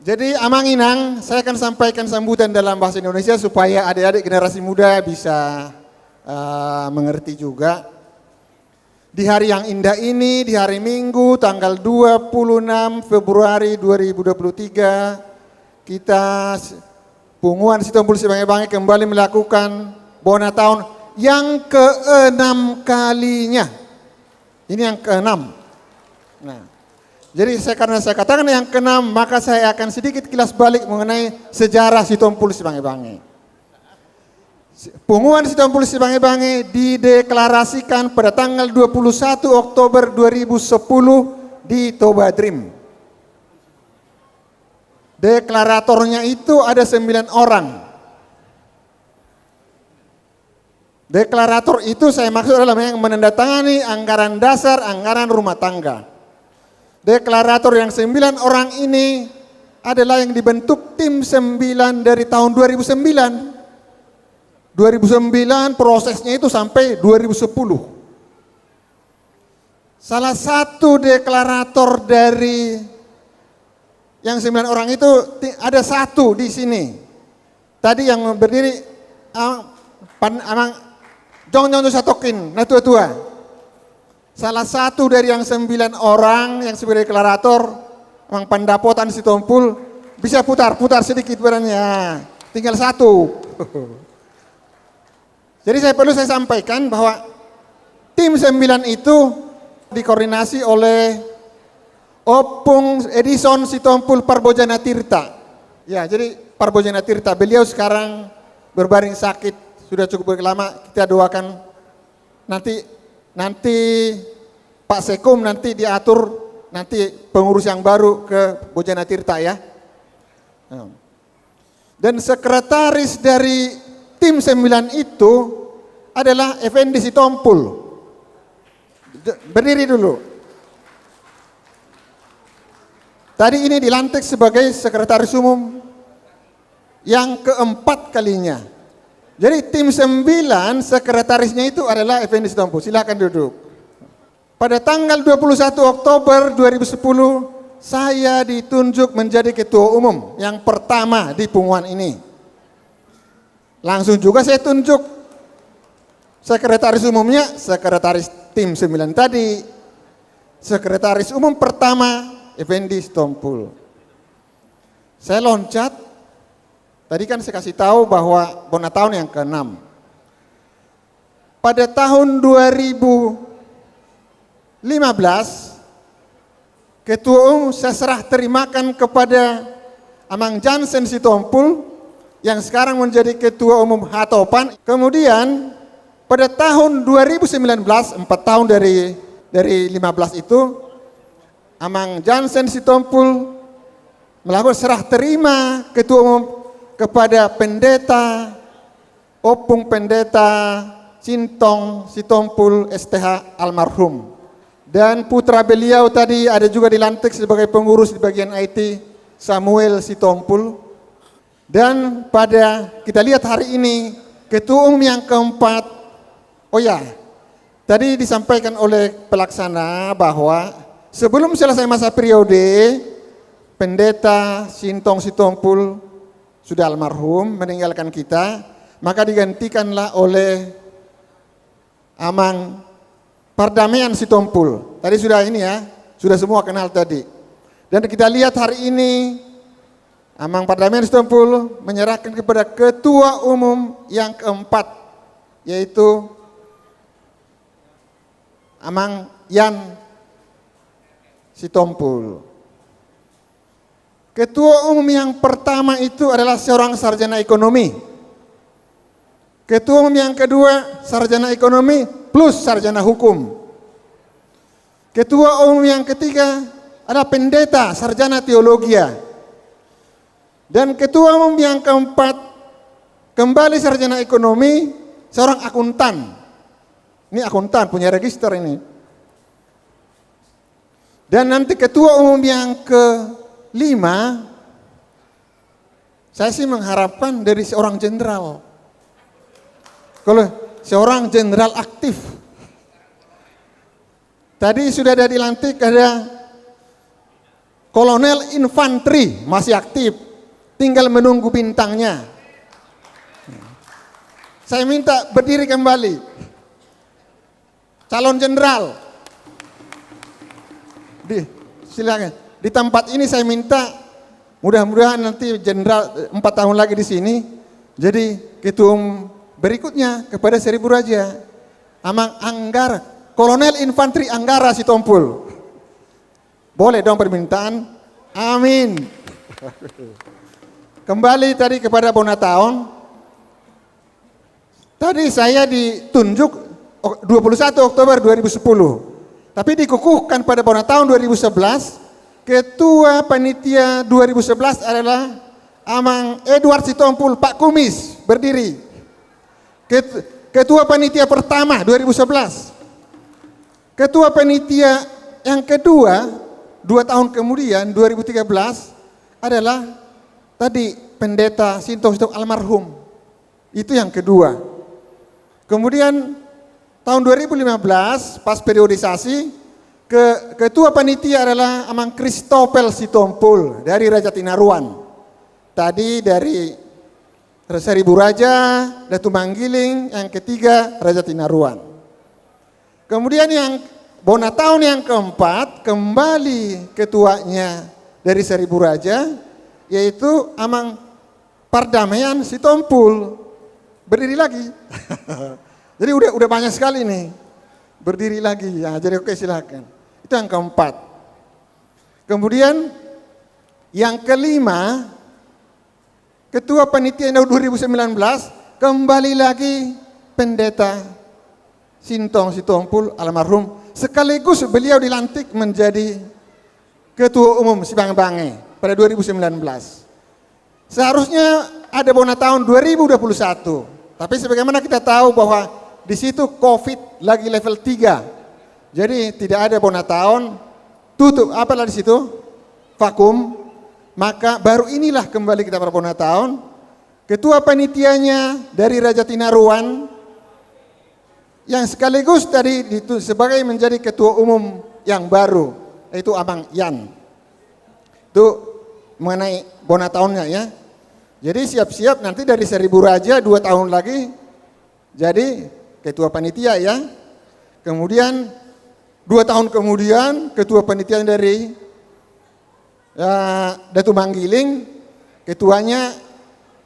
Jadi Amang Inang, saya akan sampaikan sambutan dalam bahasa Indonesia supaya adik-adik generasi muda bisa mengerti juga. Di hari yang indah ini, di hari Minggu tanggal 26 Februari 2023, kita Punguan Sitompul Sibangai-Bangai kembali melakukan Bona Tahun yang ke-6 kalinya. Ini yang ke-6. Nah, jadi karena saya katakan yang ke-6, maka saya akan sedikit kilas balik mengenai sejarah Sitompul Sibangai-Bangai. Punguan Sitompul Sibangai-Bangai dideklarasikan pada tanggal 21 Oktober 2010 di Toba Dream. Deklaratornya itu ada 9 orang. Deklarator itu saya maksud adalah yang menandatangani anggaran dasar, anggaran rumah tangga. Deklarator yang 9 orang ini adalah yang dibentuk tim 9 dari tahun 2009. 2009 prosesnya itu sampai 2010. Salah satu deklarator dari yang 9 orang itu ada satu di sini. Tadi yang berdiri Jong Satokin, nah tua-tua. Salah satu dari yang 9 orang yang sebagai deklarator, Mang Pandapotan Sitompul, bisa putar sedikit badannya. Tinggal satu. Jadi saya sampaikan bahwa tim 9 itu dikoordinasi oleh Opung Edison Sitompul Parbojana Tirta. Ya, jadi Parbojana Tirta, beliau sekarang berbaring sakit, sudah cukup lama, kita doakan nanti Pak Sekum nanti diatur nanti pengurus yang baru ke Bojana Tirta ya. Dan sekretaris dari tim 9 itu adalah Effendi Sitompul. Berdiri dulu. Tadi ini dilantik sebagai sekretaris umum yang ke-4 kalinya. Jadi tim 9 sekretarisnya itu adalah Effendi Sitompul. Silakan duduk. Pada tanggal 21 Oktober 2010 saya ditunjuk menjadi ketua umum yang pertama di Punguan ini. Langsung juga saya tunjuk sekretaris umumnya, sekretaris tim 9 tadi. Sekretaris umum pertama Effendi Sitompul. Saya loncat, tadi kan saya kasih tahu bahwa Bona Tahun yang ke-6. Pada tahun 2015, ketua umum saya serah terimakan kepada Amang Jansen Sitompul yang sekarang menjadi ketua umum Hatopan. Kemudian pada tahun 2019, 4 tahun dari 15 itu, Amang Jansen Sitompul melakukan serah terima ketua umum kepada pendeta Opung Pendeta Cintong Sitompul STH almarhum. Dan putra beliau tadi ada juga dilantik sebagai pengurus di bagian IT, Samuel Sitompul. Dan pada kita lihat hari ini ketua umum yang ke-4, oh ya, tadi disampaikan oleh pelaksana bahwa sebelum selesai masa periode, Pendeta Cintong Sitompul sudah almarhum, meninggalkan kita, maka digantikanlah oleh Amang Pardamaian Sitompul. Tadi sudah ini ya, sudah semua kenal tadi. Dan kita lihat hari ini, Amang Pardamaian Sitompul menyerahkan kepada ketua umum yang ke-4, yaitu Amang Yan Sitompul. Ketua umum yang pertama itu adalah seorang sarjana ekonomi. Ketua umum yang kedua sarjana ekonomi plus sarjana hukum. Ketua umum yang ketiga adalah pendeta sarjana teologia. Dan ketua umum yang keempat kembali sarjana ekonomi, seorang akuntan. Ini akuntan punya register ini. Dan nanti ketua umum yang ke-5, saya sih mengharapkan dari seorang jenderal. Kalau seorang jenderal aktif. Tadi sudah ada dilantik, ada kolonel infanteri masih aktif, tinggal menunggu bintangnya. Saya minta berdiri kembali. Calon jenderal. Silakan. Di tempat ini saya minta mudah-mudahan nanti jenderal 4 tahun lagi di sini jadi ketua berikutnya kepada Seribu Raja. Amang Anggara, Kolonel Infanteri Anggara Sitompul. Boleh dong permintaan? Amin. Kembali tadi kepada Bonataon. Tadi saya ditunjuk 21 Oktober 2010. Tapi dikukuhkan pada Bonataon 2011. Ketua Panitia 2011 adalah Amang Edward Sitompul, Pak Kumis, berdiri. Ketua Panitia pertama 2011. Ketua Panitia yang kedua 2 tahun kemudian 2013 adalah tadi Pendeta Sinto almarhum. Itu yang kedua. Kemudian tahun 2015 pas periodisasi ketua panitia adalah Amang Kristopel Sitompul dari Raja Tinaruan. Tadi dari Seribu Raja, Datu Manggiling, yang ketiga Raja Tinaruan. Kemudian yang Bonataon yang keempat kembali ketuanya dari Seribu Raja yaitu Amang Pardamaian Sitompul. Berdiri lagi. Jadi udah banyak sekali nih. Berdiri lagi ya. Jadi oke silakan. Itu yang keempat. Kemudian yang kelima Ketua Panitia 2019 kembali lagi Pendeta Sintong Sitompul almarhum. Sekaligus beliau dilantik menjadi Ketua Umum Sibang-Bange pada 2019. Seharusnya ada Bonataon 2021. Tapi sebagaimana kita tahu bahwa di situ COVID lagi level 3. Jadi tidak ada Bonataon, tutup apalah di situ? Vakum. Maka baru inilah kembali kita pada Bonataon. Ketua panitianya dari Raja Tinaruan yang sekaligus tadi sebagai menjadi ketua umum yang baru, yaitu Amang Yan. Itu mengenai Bonataonnya ya. Jadi siap-siap nanti dari Seribu Raja 2 tahun lagi jadi ketua panitia ya. Kemudian 2 tahun kemudian ketua panitia dari Datu Manggiling, ketuanya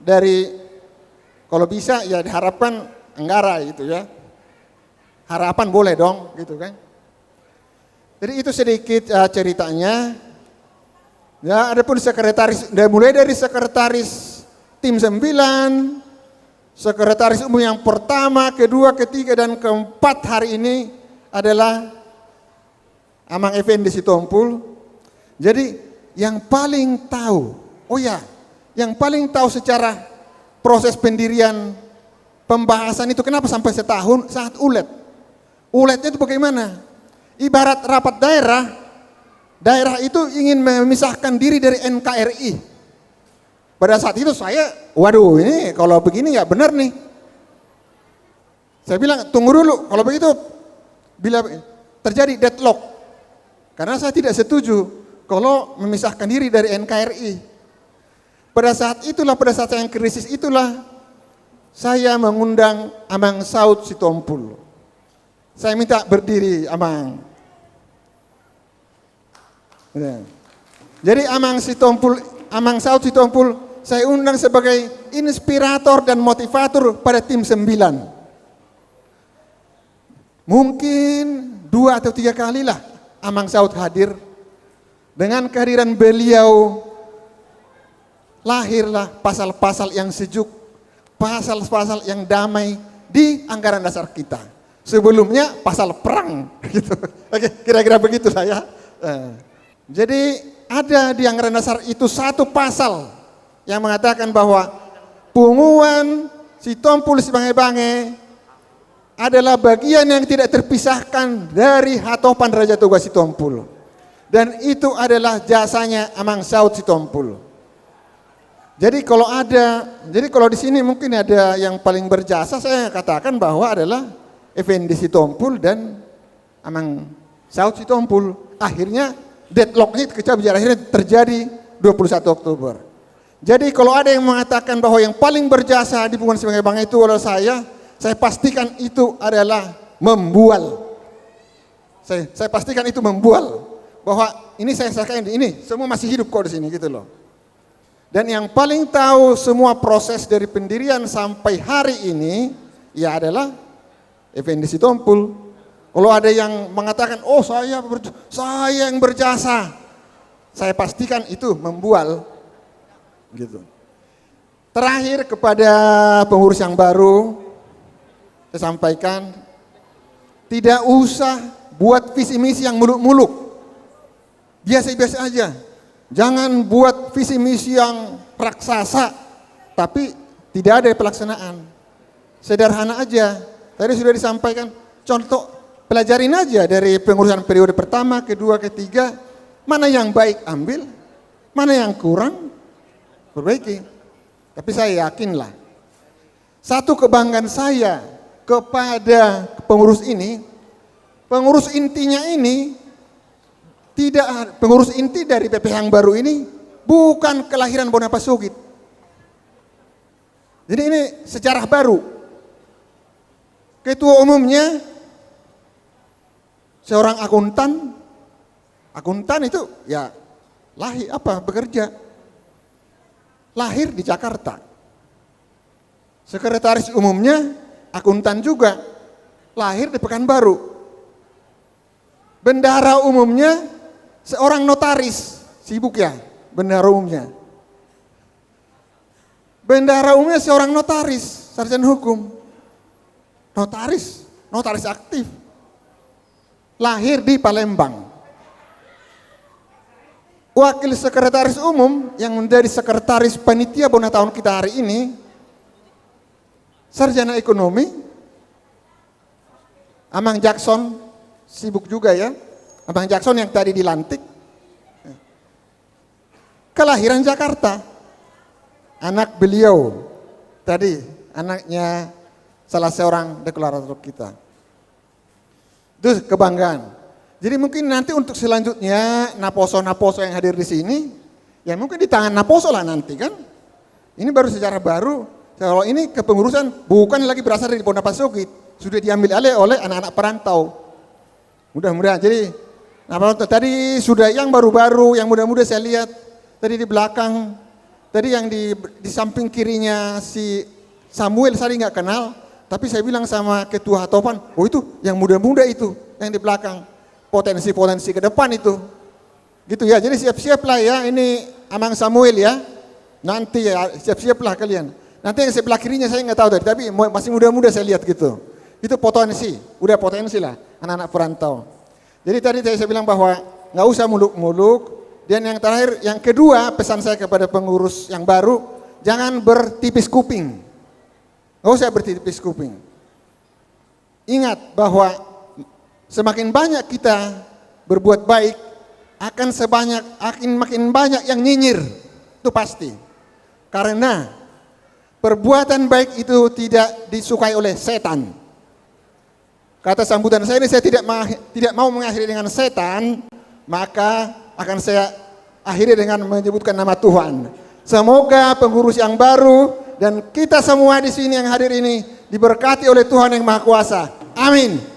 dari kalau bisa ya diharapkan Anggara gitu ya. Harapan boleh dong gitu kan. Jadi itu sedikit ceritanya. Ya, adapun sekretaris mulai dari sekretaris tim 9, sekretaris umum yang pertama, kedua, ketiga dan keempat hari ini adalah Amang Effendi Sitompul. Jadi yang paling tahu, yang paling tahu secara proses pendirian pembahasan itu kenapa sampai setahun saat ulet. Uletnya itu bagaimana? Ibarat rapat daerah itu ingin memisahkan diri dari NKRI. Pada saat itu saya, waduh ini kalau begini nggak benar nih. Saya bilang tunggu dulu, kalau begitu bila terjadi deadlock. Karena saya tidak setuju kalau memisahkan diri dari NKRI. Pada saat saya yang krisis itulah saya mengundang Amang Saud Sitompul. Saya minta berdiri Amang. Jadi Amang Saud Sitompul saya undang sebagai inspirator dan motivator pada tim 9. Mungkin 2 atau 3 kalilah Amang Saud hadir. Dengan kehadiran beliau lahirlah pasal-pasal yang sejuk, pasal-pasal yang damai di anggaran dasar kita. Sebelumnya pasal perang gitu. Oke, kira-kira begitu saya. Jadi ada di anggaran dasar itu satu pasal yang mengatakan bahwa punguan Sitompul Sibang-Bange adalah bagian yang tidak terpisahkan dari hatopan Raja Toga Sitompul. Dan itu adalah jasanya Amang Saud Sitompul. Jadi kalau di sini mungkin ada yang paling berjasa, saya katakan bahwa adalah Effendi Sitompul dan Amang Saud Sitompul. Akhirnya deadlock ini ketika akhirnya terjadi 21 Oktober. Jadi kalau ada yang mengatakan bahwa yang paling berjasa di Pemuda Sebagai Bangsa itu adalah saya pastikan itu adalah membual. Saya pastikan itu membual. Bahwa ini saya saksikan, ini semua masih hidup kok di sini gitu loh. Dan yang paling tahu semua proses dari pendirian sampai hari ini ya adalah Effendi Sitompul. Kalau ada yang mengatakan, oh saya yang berjasa, saya pastikan itu membual. Gitu. Terakhir kepada pengurus yang baru, saya sampaikan, tidak usah buat visi misi yang muluk-muluk, biasa-biasa aja. Jangan buat visi misi yang raksasa, tapi tidak ada pelaksanaan. Sederhana aja. Tadi sudah disampaikan, contoh pelajarin aja dari pengurusan periode pertama, kedua, ketiga, mana yang baik ambil, mana yang kurang perbaiki. Tapi saya yakinlah, satu kebanggaan saya kepada pengurus ini, pengurus intinya ini, tidak pengurus inti dari PPH yang baru ini bukan kelahiran Boniface Sogit. Jadi ini sejarah baru. Ketua umumnya seorang akuntan. Akuntan itu ya bekerja. Lahir di Jakarta. Sekretaris umumnya akuntan juga, lahir di Pekanbaru. Bendahara umumnya seorang notaris, sibuk ya bendahara umumnya. Bendahara umumnya seorang notaris, sarjana hukum. Notaris aktif. Lahir di Palembang. Wakil sekretaris umum yang menjadi sekretaris panitia Bona tahun kita hari ini, sarjana ekonomi, Amang Jackson, sibuk juga ya, Amang Jackson yang tadi dilantik, kelahiran Jakarta, anak beliau, tadi anaknya salah seorang deklarator kita. Itu kebanggaan. Jadi mungkin nanti untuk selanjutnya naposo-naposo yang hadir di sini, ya mungkin di tangan naposo lah nanti kan. Ini baru sejarah baru. Kalau ini kepengurusan bukan lagi berasal dari Boniface Sogit, sudah diambil alih oleh anak-anak perantau. Mudah-mudahan. Jadi tadi sudah yang baru-baru, yang muda-muda saya lihat tadi di belakang, tadi yang di samping kirinya si Samuel saya nggak kenal, tapi saya bilang sama Ketua Hatopan, oh itu yang muda-muda itu yang di belakang. Potensi-potensi ke depan itu. Gitu ya, jadi siap-siaplah ya, ini Amang Samuel ya. Nanti ya, siap-siaplah kalian. Nanti yang sebelah kirinya saya nggak tahu tadi, tapi masih muda-muda saya lihat gitu. Itu potensi, udah potensi lah anak-anak perantau. Jadi tadi saya bilang bahwa nggak usah muluk-muluk. Dan yang terakhir, yang kedua pesan saya kepada pengurus yang baru, jangan bertipis kuping. Nggak usah bertipis kuping. Ingat bahwa semakin banyak kita berbuat baik, akan makin banyak yang nyinyir, itu pasti. Karena perbuatan baik itu tidak disukai oleh setan. Kata sambutan saya ini, saya tidak mau mengakhiri dengan setan, maka akan saya akhiri dengan menyebutkan nama Tuhan. Semoga pengurus yang baru dan kita semua di sini yang hadir ini diberkati oleh Tuhan yang Maha Kuasa. Amin.